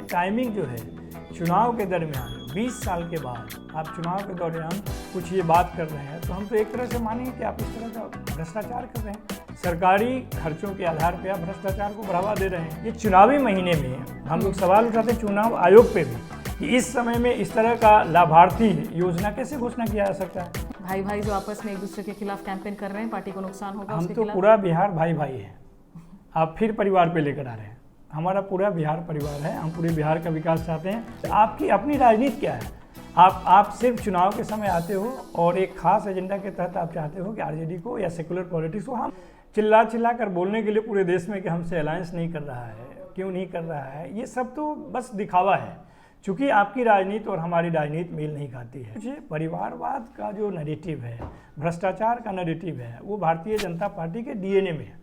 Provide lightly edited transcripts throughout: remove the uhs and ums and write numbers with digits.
Timing जो है चुनाव के दरमियान 20 साल के बाद आप चुनाव के दौरान कुछ ये बात कर रहे हैं, तो हम तो एक तरह से मानेंगे कि आप इस तरह का भ्रष्टाचार कर रहे हैं। सरकारी खर्चों के आधार पर आप भ्रष्टाचार को बढ़ावा दे रहे हैं। ये चुनावी महीने में हम लोग सवाल उठाते हैं चुनाव आयोग पे भी कि इस समय में इस तरह का लाभार्थी योजना कैसे घोषणा किया जा सकता है। भाई भाई जो आपस में एक दूसरे के खिलाफ कैंपेन कर रहे हैं, पार्टी को नुकसान होगा। हम तो पूरा बिहार भाई भाई है, आप फिर परिवार पे लेकर आ रहे हैं। हमारा पूरा बिहार परिवार है, हम पूरे बिहार का विकास चाहते हैं। आपकी अपनी राजनीति क्या है? आप सिर्फ चुनाव के समय आते हो और एक खास एजेंडा के तहत आप चाहते हो कि आरजेडी को या सेकुलर पॉलिटिक्स को हम चिल्ला कर बोलने के लिए पूरे देश में कि हमसे अलायंस नहीं कर रहा है, क्यों नहीं कर रहा है, ये सब तो बस दिखावा है। चूँकि आपकी राजनीति और हमारी राजनीति मेल नहीं खाती है। मुझे परिवारवाद का जो नैरेटिव है, भ्रष्टाचार का नैरेटिव है, वो भारतीय जनता पार्टी के डीएनए में है।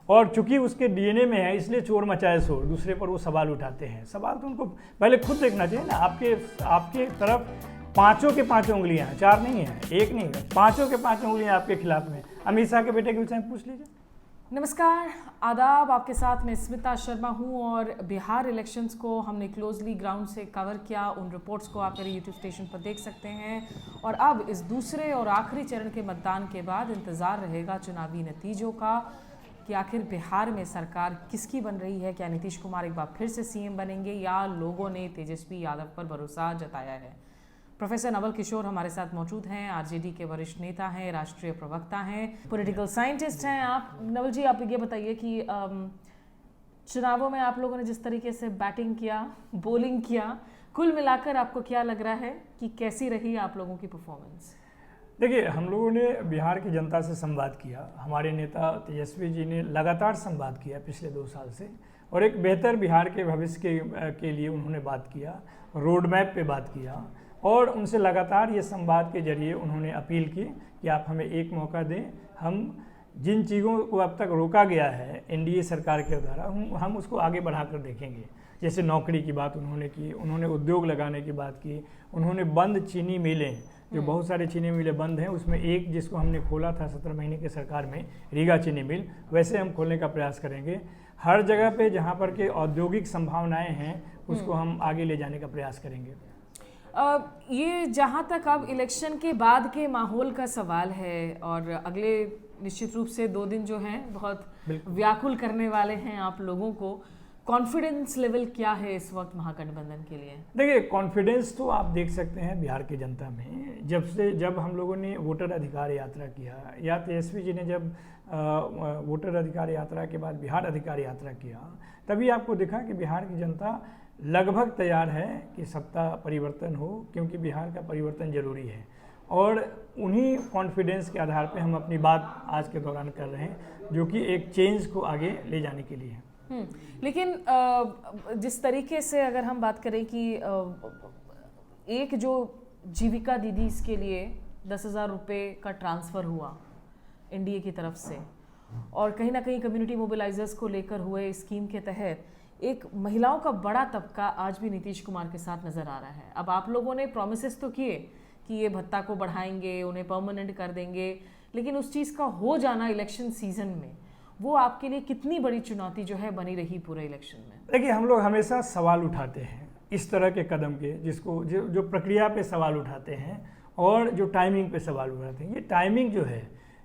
और चूंकि उसके डीएनए में है, इसलिए चोर मचाए शोर, दूसरे पर वो सवाल उठाते हैं। सवाल तो उनको पहले खुद देखना चाहिए ना। आपके तरफ पांचों के पांचों उंगलियां, चार नहीं है, एक नहीं है, पांचों के पांचों उंगलियां आपके खिलाफ में। अमित शाह के बेटे के विषय में पूछ लीजिए। नमस्कार, आदाब। आपके साथ मैं स्मिता शर्मा हूं और बिहार इलेक्शंस को हमने क्लोजली ग्राउंड से कवर किया। उन रिपोर्ट्स को आप मेरे यूट्यूब स्टेशन पर देख सकते हैं। और अब इस दूसरे और आखिरी चरण के मतदान के बाद इंतज़ार रहेगा चुनावी नतीजों का कि आखिर बिहार में सरकार किसकी बन रही है। क्या नीतीश कुमार एक बार फिर से सीएम बनेंगे या लोगों ने तेजस्वी यादव पर भरोसा जताया है। प्रोफेसर नवल किशोर हमारे साथ मौजूद हैं, आरजेडी के वरिष्ठ नेता हैं, राष्ट्रीय प्रवक्ता हैं, पॉलिटिकल साइंटिस्ट हैं। आप नवल जी, आप ये बताइए कि चुनावों में आप लोगों ने जिस तरीके से बैटिंग किया, बॉलिंग किया, कुल मिलाकर आपको क्या लग रहा है कि कैसी रही आप लोगों की परफॉर्मेंस? देखिए, हम लोगों ने बिहार की जनता से संवाद किया। हमारे नेता तेजस्वी जी ने लगातार संवाद किया पिछले 2 साल से, और एक बेहतर बिहार के भविष्य के लिए उन्होंने बात किया, रोड मैप पे बात किया। और उनसे लगातार ये संवाद के जरिए उन्होंने अपील की कि आप हमें एक मौका दें। हम जिन चीज़ों को अब तक रोका गया है एनडीए सरकार के द्वारा, हम उसको आगे बढ़ाकर देखेंगे। जैसे नौकरी की बात उन्होंने की, उन्होंने उद्योग लगाने की बात की, उन्होंने बंद चीनी मिलें, जो बहुत सारे चीनी मिलें बंद हैं, उसमें एक जिसको हमने खोला था 17 महीने के सरकार में, रीगा चीनी मिल, वैसे हम खोलने का प्रयास करेंगे। हर जगह पे जहाँ पर के औद्योगिक संभावनाएं हैं उसको हम आगे ले जाने का प्रयास करेंगे। ये जहाँ तक अब इलेक्शन के बाद के माहौल का सवाल है, और अगले निश्चित रूप से 2 दिन जो हैं बहुत व्याकुल करने वाले हैं आप लोगों को, कॉन्फिडेंस लेवल क्या है इस वक्त महागठबंधन के लिए? देखिए, कॉन्फिडेंस तो आप देख सकते हैं बिहार की जनता में। जब हम लोगों ने वोटर अधिकार यात्रा किया, या तेजस्वी जी ने जब वोटर अधिकार यात्रा के बाद बिहार अधिकार यात्रा किया, तभी आपको दिखा कि बिहार की जनता लगभग तैयार है कि सत्ता परिवर्तन हो, क्योंकि बिहार का परिवर्तन जरूरी है। और उन्हीं कॉन्फिडेंस के आधार पे हम अपनी बात आज के दौरान कर रहे हैं, जो कि एक चेंज को आगे ले जाने के लिए है। लेकिन जिस तरीके से अगर हम बात करें कि एक जो जीविका दीदी के लिए 10,000 रुपये का ट्रांसफ़र हुआ एनडीए की तरफ से, और कहीं ना कहीं कम्युनिटी मोबिलाइजर्स को लेकर हुए स्कीम के तहत एक महिलाओं का बड़ा तबका आज भी नीतीश कुमार के साथ नज़र आ रहा है। अब आप लोगों ने प्रोमिसेस तो किए कि ये भत्ता को बढ़ाएंगे, उन्हें परमानेंट कर देंगे, लेकिन उस चीज़ का हो जाना इलेक्शन सीजन में, वो आपके लिए कितनी बड़ी चुनौती जो है बनी रही पूरे इलेक्शन में? देखिए, हम लोग हमेशा सवाल उठाते हैं इस तरह के कदम के, जिसको जो प्रक्रिया पे सवाल उठाते हैं और जो टाइमिंग पे सवाल उठाते हैं। ये टाइमिंग जो है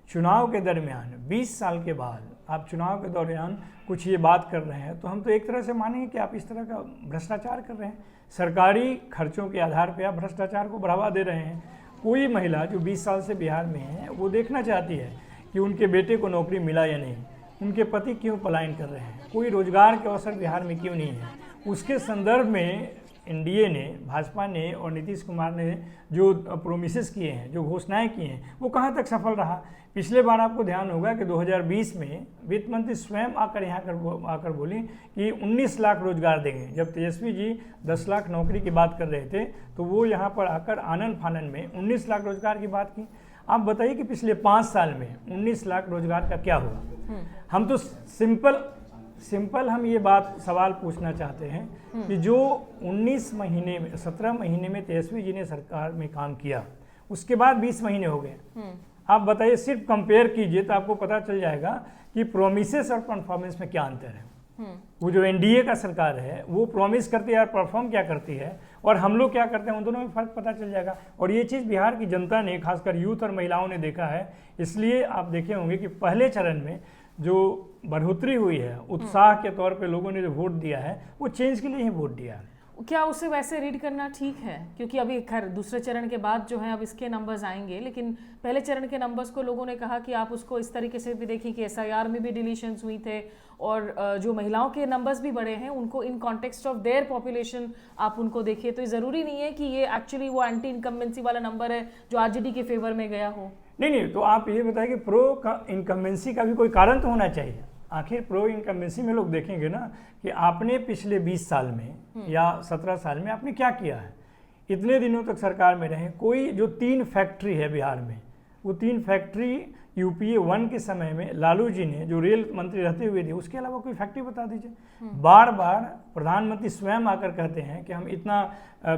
चुनाव के दरमियान 20 साल के बाद आप चुनाव के दौरान कुछ ये बात कर रहे हैं, तो हम तो एक तरह से मानेंगे कि आप इस तरह का भ्रष्टाचार कर रहे हैं। सरकारी खर्चों के आधार पर आप भ्रष्टाचार को बढ़ावा दे रहे हैं। कोई महिला जो 20 साल से बिहार में है, वो देखना चाहती है कि उनके बेटे को नौकरी मिला या नहीं, उनके पति क्यों पलायन कर रहे हैं, कोई रोजगार के अवसर बिहार में क्यों नहीं है। उसके संदर्भ में एनडीए ने, भाजपा ने और नीतीश कुमार ने जो प्रोमिसेस किए हैं, जो घोषणाएं की हैं, वो कहाँ तक सफल रहा। पिछले बार आपको ध्यान होगा कि 2020 में वित्त मंत्री स्वयं आकर बोली कि 19 लाख रोजगार देंगे। जब तेजस्वी जी 10 लाख नौकरी की बात कर रहे थे, तो वो यहाँ पर आकर आनन फानन में 19 लाख रोजगार की बात की। आप बताइए कि पिछले 5 साल में 19 लाख रोजगार का क्या हुआ। हम तो सिंपल हम ये बात सवाल पूछना चाहते हैं कि जो 17 महीने में तेजस्वी जी ने सरकार में काम किया, उसके बाद 20 महीने हो गए। आप बताइए, सिर्फ कंपेयर कीजिए तो आपको पता चल जाएगा कि प्रोमिसेस और परफॉर्मेंस में क्या अंतर है। वो जो एनडीए का सरकार है वो प्रॉमिस करती है और परफॉर्म क्या करती है और हम लोग क्या करते हैं, उन दोनों में फ़र्क पता चल जाएगा। और ये चीज़ बिहार की जनता ने, खासकर यूथ और महिलाओं ने देखा है। इसलिए आप देखे होंगे कि पहले चरण में जो बढ़ोतरी हुई है, उत्साह के तौर पे लोगों ने जो वोट दिया है वो चेंज के लिए ही वोट दिया है। क्या उसे वैसे रीड करना ठीक है? क्योंकि अभी खैर दूसरे चरण के बाद जो है अब इसके नंबर्स आएंगे, लेकिन पहले चरण के नंबर्स को लोगों ने कहा कि आप उसको इस तरीके से भी देखिए कि एसआईआर में भी डिलीशंस हुई थे और जो महिलाओं के नंबर्स भी बढ़े हैं उनको in context of their population आप उनको देखिए। तो ज़रूरी नहीं है कि ये एक्चुअली वो एंटी इनकम्बेंसी वाला नंबर है जो आरजेडी के फेवर में गया हो। नहीं, तो आप ये बताएं कि प्रो इनकम्बेंसी का भी कोई कारण तो होना चाहिए। आखिर प्रो इनकम्बेंसी में लोग देखेंगे ना कि आपने पिछले 20 साल में या 17 साल में आपने क्या किया है। इतने दिनों तक सरकार में रहे, कोई जो 3 फैक्ट्री है बिहार में, वो 3 फैक्ट्री यूपीए 1 के समय में लालू जी ने जो रेल मंत्री रहते हुए थे, उसके अलावा कोई फैक्ट्री बता दीजिए। बार बार प्रधानमंत्री स्वयं आकर कहते हैं कि हम इतना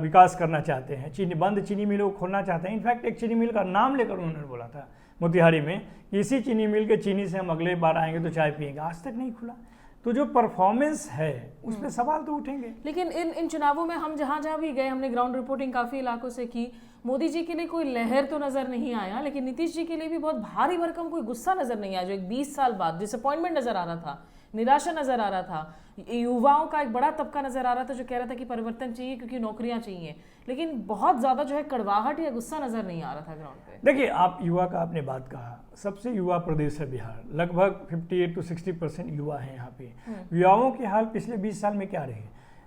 विकास करना चाहते हैं, बंद चीनी मिलों को खोलना चाहते हैं। इनफैक्ट एक चीनी मिल का नाम लेकर उन्होंने बोला था मोतिहारी में कि इसी चीनी मिल के चीनी से हम अगले बार आएंगे तो चाय पिएंगे। आज तक नहीं खुला। तो जो परफॉर्मेंस है उस पर सवाल तो उठेंगे। लेकिन इन चुनावों में हम जहाँ भी गए, हमने ग्राउंड रिपोर्टिंग काफ़ी इलाकों से की, मोदी जी के लिए कोई लहर तो नज़र नहीं आया, लेकिन नीतीश जी के लिए भी बहुत भारी भरकम कोई गुस्सा नज़र नहीं आया। जो एक 20 साल बाद डिसअपॉइंटमेंट नज़र आ रहा था, निराशा नज़र आ रहा था, युवाओं का एक बड़ा तबका नज़र आ रहा था जो कह रहा था कि परिवर्तन चाहिए क्योंकि नौकरियां चाहिए, लेकिन बहुत ज़्यादा जो है कड़वाहट या गुस्सा नज़र नहीं आ रहा था ग्राउंड पे। देखिए, आप युवा का आपने बात कहा, सबसे युवा प्रदेश है बिहार। लगभग 58 से 60% युवा हैं यहाँ पे। युवाओं के हाल पिछले 20 साल में क्या रहे?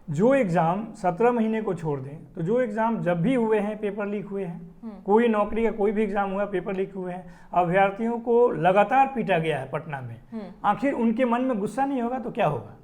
जो एग्ज़ाम 17 महीने को छोड़ दें तो जो एग्ज़ाम जब भी हुए हैं पेपर लीक हुए हैं। कोई नौकरी का कोई भी एग्ज़ाम हुआ पेपर लीक हुए हैं। अभ्यर्थियों को लगातार पीटा गया है पटना में। आखिर उनके मन में गुस्सा नहीं होगा तो क्या होगा?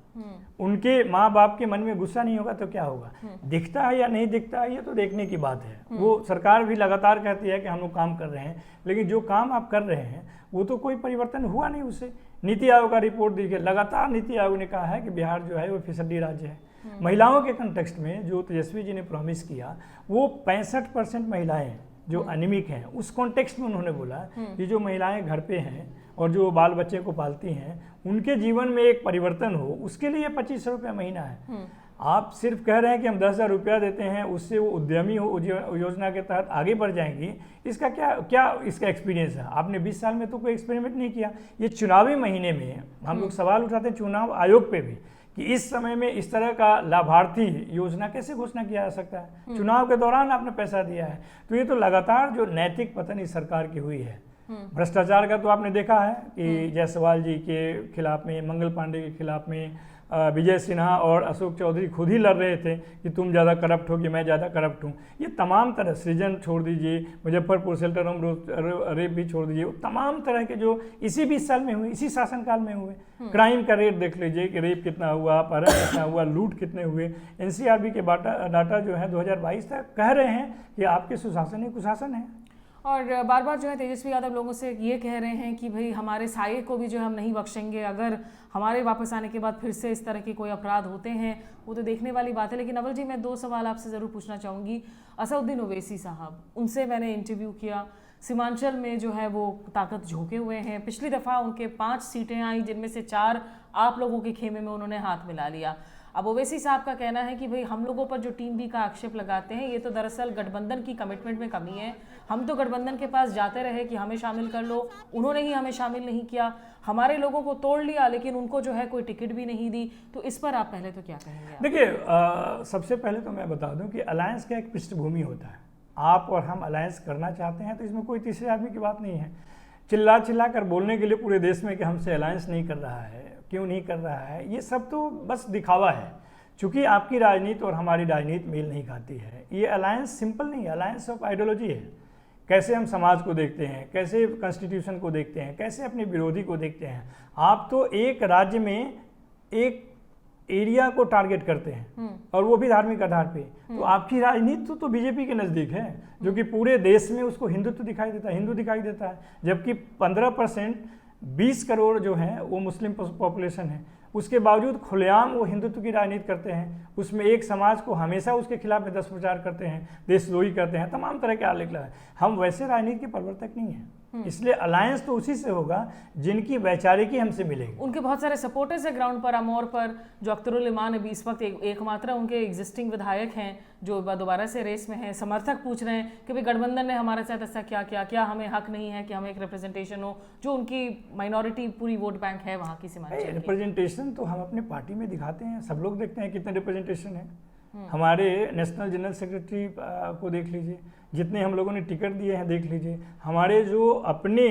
उनके माँ बाप के मन में गुस्सा नहीं होगा तो क्या होगा? दिखता है या नहीं दिखता है ये तो देखने की बात है। वो सरकार भी लगातार कहती है कि हम लोग काम कर रहे हैं, लेकिन जो काम आप कर रहे हैं वो तो कोई परिवर्तन हुआ नहीं उससे। नीति आयोग का रिपोर्ट देखिए, लगातार नीति आयोग ने कहा है कि बिहार जो है वो फिसड्डी राज्य है। महिलाओं के कंटेक्स्ट में जो तेजस्वी जी ने प्रॉमिस किया, वो 65% महिलाएं जो अनिमिक हैं, उस कॉन्टेक्स्ट में उन्होंने बोला कि जो महिलाएं घर पे हैं और जो बाल बच्चे को पालती हैं उनके जीवन में एक परिवर्तन हो, उसके लिए 2500 रुपये महीना है। आप सिर्फ कह रहे हैं कि हम 10,000 रुपया देते हैं, उससे वो उद्यमी हो योजना के तहत आगे बढ़ जाएंगी। इसका क्या इसका एक्सपीरियंस है? आपने 20 साल में तो कोई एक्सपेरिमेंट नहीं किया। ये चुनावी महीने में हम लोग सवाल उठाते हैं चुनाव आयोग पे भी कि इस समय में इस तरह का लाभार्थी योजना कैसे घोषणा किया जा सकता है? चुनाव के दौरान आपने पैसा दिया है। तो ये तो लगातार जो नैतिक पतन इस सरकार की हुई है। भ्रष्टाचार का तो आपने देखा है कि जायसवाल जी के खिलाफ में, मंगल पांडे के खिलाफ में विजय सिन्हा और अशोक चौधरी खुद ही लड़ रहे थे कि तुम ज़्यादा करप्ट हो कि मैं ज़्यादा करप्ट हूँ। ये तमाम तरह, सृजन छोड़ दीजिए, मुजफ्फरपुर शेल्टर होम रेप भी छोड़ दीजिए, तमाम तरह के जो इसी 20 साल में हुए, इसी शासनकाल में हुए। क्राइम का रेट देख लीजिए कि रेप कितना हुआ, अपहरण कितना हुआ, लूट कितने हुए। एनसीआरबी के डाटा जो है 2022 तक कह रहे हैं कि आपके सुशासन ही कुशासन है। और बार बार जो है तेजस्वी यादव लोगों से ये कह रहे हैं कि भाई हमारे साये को भी जो है हम नहीं बख्शेंगे, अगर हमारे वापस आने के बाद फिर से इस तरह के कोई अपराध होते हैं वो तो देखने वाली बात है। लेकिन अवल जी, मैं 2 सवाल आपसे ज़रूर पूछना चाहूँगी। असदुद्दीन ओवैसी साहब, उनसे मैंने इंटरव्यू किया। सीमांचल में जो है वो ताकत झोंके हुए हैं। पिछली दफ़ा उनके 5 सीटें आई जिनमें से 4 आप लोगों के खेमे में उन्होंने हाथ मिला लिया। अब ओवैसी साहब का कहना है कि भाई हम लोगों पर जो टीम बी का आक्षेप लगाते हैं ये तो दरअसल गठबंधन की कमिटमेंट में कमी है। हम तो गठबंधन के पास जाते रहे कि हमें शामिल कर लो, उन्होंने ही हमें शामिल नहीं किया, हमारे लोगों को तोड़ लिया लेकिन उनको जो है कोई टिकट भी नहीं दी। तो इस पर आप पहले तो क्या कहेंगे? देखिए, सबसे पहले तो मैं बता दूं कि अलायंस का एक पृष्ठभूमि होता है। आप और हम अलायंस करना चाहते हैं तो इसमें कोई तीसरे आदमी की बात नहीं है। चिल्ला कर बोलने के लिए पूरे देश में कि हमसे अलायंस नहीं कर रहा है, क्यों नहीं कर रहा है, ये सब तो बस दिखावा है। चूँकि आपकी राजनीति और हमारी राजनीति मेल नहीं खाती है। ये अलायंस सिंपल नहीं है, अलायंस ऑफ आइडियोलॉजी है। कैसे हम समाज को देखते हैं, कैसे कॉन्स्टिट्यूशन को देखते हैं, कैसे अपने विरोधी को देखते हैं। आप तो एक राज्य में एक एरिया को टारगेट करते हैं और वो भी धार्मिक आधार पे। तो आपकी राजनीति तो बीजेपी के नज़दीक है, जो कि पूरे देश में उसको हिंदुत्व दिखाई देता है, हिंदू दिखाई देता है। जबकि 15% 20 करोड़ जो है वो मुस्लिम पॉपुलेशन है, उसके बावजूद खुलेआम वो हिंदुत्व की राजनीति करते हैं। उसमें एक समाज को हमेशा उसके खिलाफ दुष्प्रचार करते हैं, देशद्रोही करते हैं, तमाम तरह के आलेख लगाए। हम वैसे राजनीति के प्रवर्तक नहीं हैं। इसलिए अलायंस तो उसी से होगा जिनकी वैचारिकी हमसे मिलेगी। उनके बहुत सारे सपोर्टर्स है ग्राउंड पर, अमौर पर। जो अख्तरुल इमान अभी इस वक्त एकमात्र उनके एग्जिस्टिंग विधायक हैं जो दोबारा से रेस में हैं। समर्थक पूछ रहे हैं कि भाई गठबंधन ने हमारे साथ ऐसा क्या किया, क्या हमें हक नहीं है कि हमें एक रिप्रेजेंटेशन हो, जो उनकी माइनॉरिटी पूरी वोट बैंक है वहाँ की सीमांचल की। रिप्रेजेंटेशन तो हम अपने पार्टी में दिखाते हैं, सब लोग देखते हैं कितने रिप्रेजेंटेशन है। हमारे नेशनल जनरल सेक्रेटरी को देख लीजिए, जितने हम लोगों ने टिकट दिए हैं देख लीजिए, हमारे जो अपने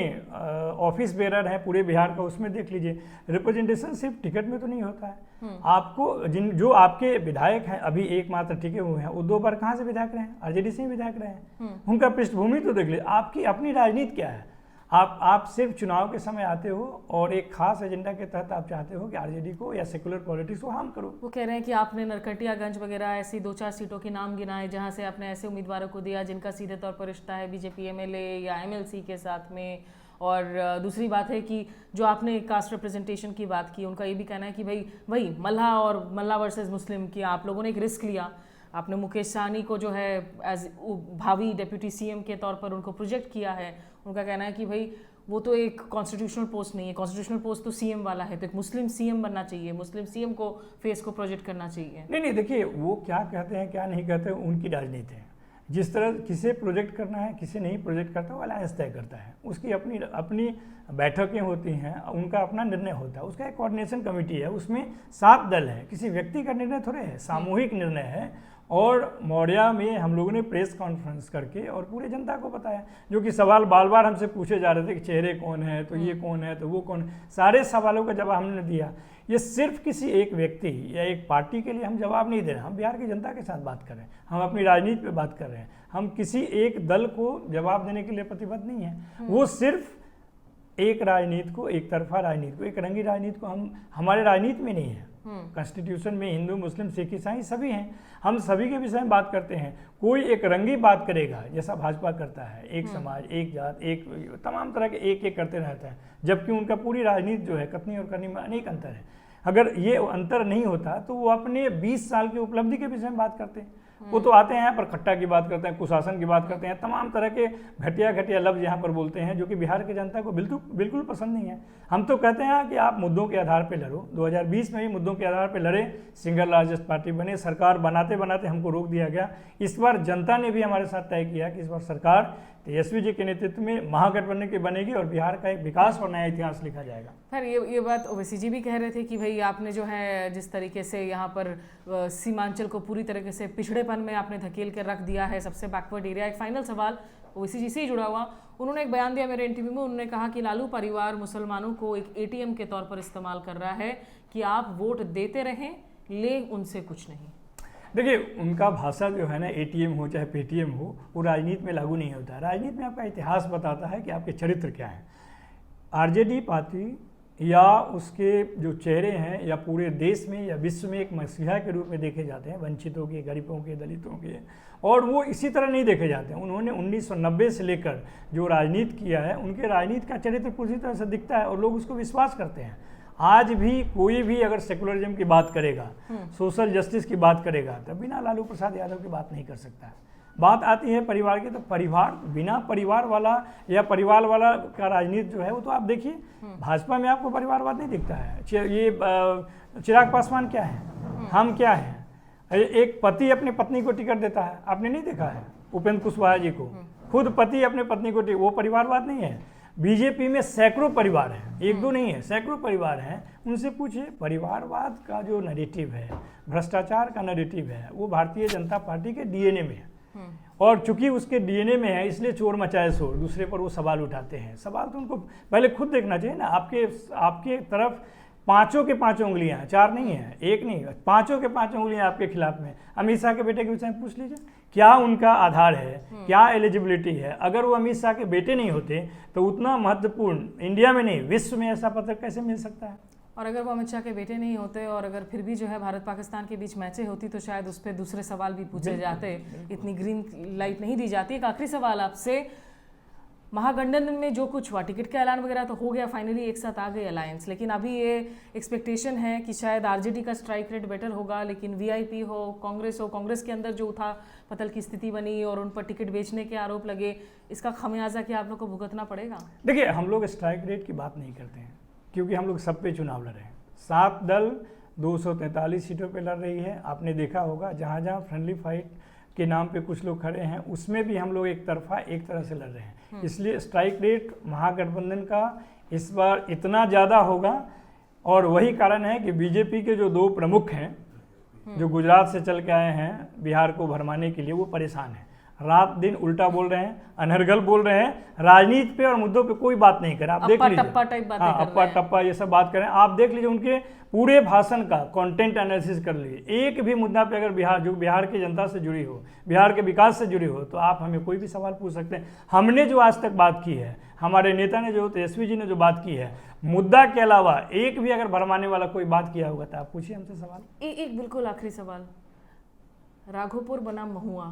ऑफिस बेरर हैं पूरे बिहार का उसमें देख लीजिए। रिप्रेजेंटेशन सिर्फ टिकट में तो नहीं होता है। आपको जो आपके विधायक हैं अभी एकमात्र टिके हुए हैं, वो 2 बार कहाँ से विधायक रहे हैं? आरजेडी से ही विधायक रहे हैं। उनका पृष्ठभूमि तो देख लीजिए। आपकी अपनी राजनीति क्या है? आप सिर्फ चुनाव के समय आते हो और एक खास एजेंडा के तहत आप चाहते हो कि आरजेडी को या सेकुलर पॉलिटिक्स को हार्म करो। वो कह रहे हैं कि आपने नरकटियागंज वगैरह ऐसी 2-4 सीटों के नाम गिनाए जहां से आपने ऐसे उम्मीदवारों को दिया जिनका सीधे तौर पर रिश्ता है बीजेपी एमएलए या एमएलसी के साथ में। और दूसरी बात है कि जो आपने कास्ट रिप्रेजेंटेशन की बात की, उनका ये भी कहना है कि भाई वही मल्हा और मल्हा वर्सेस मुस्लिम की आप लोगों ने एक रिस्क लिया। आपने मुकेश सहनी को जो है एज भावी डिप्यूटी सीएम के तौर पर उनको प्रोजेक्ट किया है। उनका कहना है कि भाई वो तो एक कॉन्स्टिट्यूशनल पोस्ट नहीं है, कॉन्स्टिट्यूशनल पोस्ट तो सीएम वाला है, तो एक मुस्लिम सीएम बनना चाहिए, मुस्लिम सीएम को फेस को प्रोजेक्ट करना चाहिए। नहीं, देखिए वो क्या कहते हैं क्या नहीं कहते हैं उनकी राजनीति है। जिस तरह किसे प्रोजेक्ट करना है किसे नहीं प्रोजेक्ट करता, वो अलायंस तय करता है। उसकी अपनी बैठकें होती हैं, उनका अपना निर्णय होता है, उसका एक कोऑर्डिनेशन कमेटी है, उसमें 7 दल है। किसी व्यक्ति का निर्णय थोड़े है, सामूहिक निर्णय है। और मौर्या में हम लोगों ने प्रेस कॉन्फ्रेंस करके और पूरे जनता को बताया, जो कि सवाल बार बार हमसे पूछे जा रहे थे कि चेहरे कौन है, तो ये कौन है, तो वो कौन है। सारे सवालों का जवाब हमने दिया। ये सिर्फ किसी एक व्यक्ति या एक पार्टी के लिए हम जवाब नहीं दे रहे हैं, हम बिहार की जनता के साथ बात कर रहे हैं, हम अपनी राजनीति पे बात कर रहे हैं। हम किसी एक दल को जवाब देने के लिए प्रतिबद्ध नहीं है। वो सिर्फ एक राजनीति को, एक तरफा राजनीति को, एक रंगी राजनीति को हमारे राजनीति में नहीं है। कॉन्स्टिट्यूशन में हिंदू मुस्लिम सिख ईसाई सभी हैं, हम सभी के विषय में बात करते हैं। कोई एक रंगी बात करेगा जैसा भाजपा करता है, एक समाज, एक जात, एक तमाम तरह के एक करते रहता है, जबकि उनका पूरी राजनीति जो है कथनी और करनी में अनेक अंतर है। अगर ये अंतर नहीं होता तो वो अपने 20 साल की उपलब्धि के विषय में बात करते हैं। वो तो आते हैं यहाँ पर खट्टा की बात करते हैं, कुशासन की बात करते हैं, तमाम तरह के घटिया लफ्ज़ यहाँ पर बोलते हैं, जो कि बिहार की जनता को बिल्कुल पसंद नहीं है। हम तो कहते हैं कि आप मुद्दों के आधार पर लड़ो। 2020 में भी मुद्दों के आधार पर लड़े, सिंगल लार्जेस्ट पार्टी बने, सरकार बनाते बनाते हमको रोक दिया गया। इस बार जनता ने भी हमारे साथ तय किया कि इस बार सरकार तेजस्वी जी के नेतृत्व में महागठबंधन की बनेगी और बिहार का एक विकास और नया इतिहास लिखा जाएगा। खैर ये बात ओवैसी जी भी कह रहे थे कि भाई आपने जो है जिस तरीके से यहाँ पर सीमांचल को पूरी तरीके से पिछड़ेपन में आपने धकेल कर रख दिया है, सबसे बैकवर्ड एरिया। एक फाइनल सवाल ओवैसी जी से ही जुड़ा हुआ, उन्होंने एक बयान दिया मेरे इंटरव्यू में, उन्होंने कहा कि लालू परिवार मुसलमानों को एक एटीएम के तौर पर इस्तेमाल कर रहा है कि आप वोट देते रहें, ले उनसे कुछ नहीं। देखिए उनका भाषा जो है ना, एटीएम हो चाहे पेटीएम हो, वो राजनीति में लागू नहीं होता है। राजनीति में आपका इतिहास बताता है कि आपके चरित्र क्या हैं। आरजेडी पार्टी या उसके जो चेहरे हैं या पूरे देश में या विश्व में एक मसीहा के रूप में देखे जाते हैं, वंचितों के, गरीबों के, दलितों के, और वो इसी तरह नहीं देखे जाते हैं। उन्होंने 1990 से लेकर जो राजनीति किया है, उनके राजनीति का चरित्र पूरी तरह से दिखता है और लोग उसको विश्वास करते हैं। आज भी कोई भी अगर सेकुलरिज्म की बात करेगा, सोशल जस्टिस की बात करेगा, तो बिना लालू प्रसाद यादव की बात नहीं कर सकता है। बात आती है परिवार की, तो परिवार बिना परिवार वाला या परिवार वाला का राजनीति जो है वो तो आप देखिए, भाजपा में आपको परिवारवाद नहीं दिखता है। ये चिराग पासवान क्या है, हम क्या हैं? एक पति अपनी पत्नी को टिकट देता है, आपने नहीं देखा है उपेंद्र कुशवाहा जी को? खुद पति अपने पत्नी को टिकट, वो परिवारवाद नहीं है। बीजेपी में सैकड़ों परिवार हैं, एक दो नहीं है, सैकड़ों परिवार हैं। उनसे पूछिए, परिवारवाद का जो नैरेटिव है, भ्रष्टाचार का नैरेटिव है, वो भारतीय जनता पार्टी के डीएनए में है। और चूंकि उसके डीएनए में है, इसलिए चोर मचाए शोर, दूसरे पर वो सवाल उठाते हैं। सवाल तो उनको पहले खुद देखना चाहिए ना। आपके तरफ पांचों के पांचों उंगलियां हैं, 4 नहीं है, 1 नहीं, पांचों के पांचों उंगलियां आपके खिलाफ में। अमित शाह के बेटे के विषय में पूछ लीजिए, क्या उनका आधार है, क्या एलिजिबिलिटी है। अगर वो अमित शाह के बेटे नहीं होते तो उतना महत्वपूर्ण इंडिया में नहीं विश्व में ऐसा पत्र कैसे मिल सकता है? और अगर वो अमित शाह के बेटे नहीं होते और अगर फिर भी जो है भारत पाकिस्तान के बीच मैचें होती तो शायद उस पर दूसरे सवाल भी पूछे जाते, इतनी ग्रीन लाइट नहीं दी जाती। एक आखिरी सवाल आपसे, महागठबंधन में जो कुछ हुआ, टिकट का ऐलान वगैरह तो हो गया, फाइनली एक साथ आ गई अलायंस, लेकिन अभी ये एक्सपेक्टेशन है कि शायद आरजेडी का स्ट्राइक रेट बेटर होगा, लेकिन वीआईपी हो, कांग्रेस के अंदर जो उठा पतल की स्थिति बनी और उन पर टिकट बेचने के आरोप लगे, इसका खमियाजा क्या आप लोग को भुगतना पड़ेगा? देखिए, हम लोग स्ट्राइक रेट की बात नहीं करते हैं, क्योंकि हम लोग सब पे चुनाव लड़ रहे हैं। 7 दल 243 सीटों पे लड़ रही है। आपने देखा होगा जहाँ जहाँ फ्रेंडली फाइट के नाम पे कुछ लोग खड़े हैं, उसमें भी हम लोग एक तरह से लड़ रहे हैं। इसलिए स्ट्राइक रेट महागठबंधन का इस बार इतना ज़्यादा होगा, और वही कारण है कि बीजेपी के जो 2 प्रमुख हैं, जो गुजरात से चल के आए हैं बिहार को भरमाने के लिए, वो परेशान हैं। रात दिन उल्टा बोल रहे हैं, अनर्गल बोल रहे हैं, राजनीति पे और मुद्दों पे कोई बात नहीं कर रहे। आप देख लीजिए, टप्पा टाइप बातें कर रहे हैं। अप्पा टप्पा ये सब बात करें, आप देख लीजिए उनके पूरे भाषण का कंटेंट एनालिसिस कर लीजिए। एक भी मुद्दा पे अगर बिहार की जनता से जुड़ी हो, बिहार के विकास से जुड़ी हो, तो आप हमें कोई भी सवाल पूछ सकते हैं। हमने जो आज तक बात की है, हमारे नेता ने जो, तेजस्वी जी ने जो बात की है, मुद्दा के अलावा एक भी अगर भरमाने वाला कोई बात किया होगा तो आप पूछिए हमसे सवाल। एक बिल्कुल आखिरी सवाल, राघोपुर बनाम महुआ,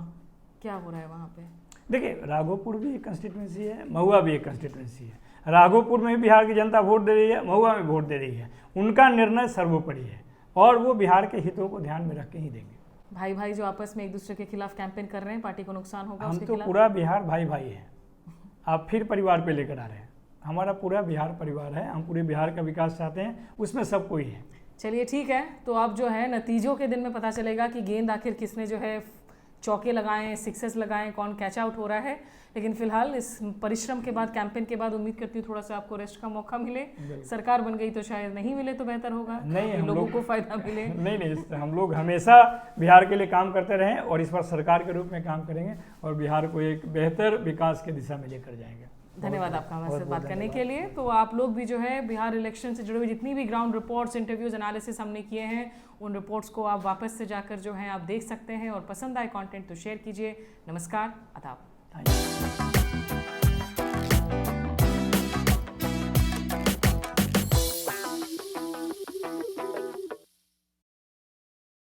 क्या हो रहा है वहाँ पे? देखिए, राघोपुर भी एक कंस्टिट्यूंसी है, महुआ भी एक कंस्टिट्यूंसी है। राघोपुर में भी बिहार की जनता वोट दे रही है, महुआ में वोट दे रही है। उनका निर्णय सर्वोपरि है और वो बिहार के हितों को ध्यान में रख के ही देंगे। भाई भाई जो आपस में एक दूसरे के खिलाफ कैंपेन कर रहे हैं, पार्टी को नुकसान होगा हम उसके तो खिलाफ? पूरा बिहार भाई भाई है। आप फिर परिवार पे लेकर आ रहे हैं। हमारा पूरा बिहार परिवार है, हम पूरे बिहार का विकास चाहते हैं, उसमें सब कोई है। चलिए ठीक है, तो अब जो है नतीजों के दिन में पता चलेगा कि गेंद आखिर किसने जो है चौके लगाएं, सिक्सेस लगाएं, कौन कैच आउट हो रहा है। लेकिन फिलहाल इस परिश्रम के बाद, कैंपेन के बाद, उम्मीद करती हूँ थोड़ा सा आपको रेस्ट का मौका मिले। सरकार बन गई तो शायद नहीं मिले तो बेहतर होगा, नहीं लोगों को फायदा मिले। नहीं, हम लोग हमेशा बिहार के लिए काम करते रहें और इस बार सरकार के रूप में काम करेंगे और बिहार को एक बेहतर विकास की दिशा में लेकर जाएंगे। धन्यवाद आपका हमारे साथ बात करने के लिए। तो आप लोग भी जो है बिहार इलेक्शन से जुड़े हुए जितनी भी ग्राउंड रिपोर्ट्स, इंटरव्यूज, एनालिसिस हमने किए हैं, उन रिपोर्ट्स को आप वापस से जाकर जो है आप देख सकते हैं, और पसंद आए कंटेंट तो शेयर कीजिए। नमस्कार, आदाब।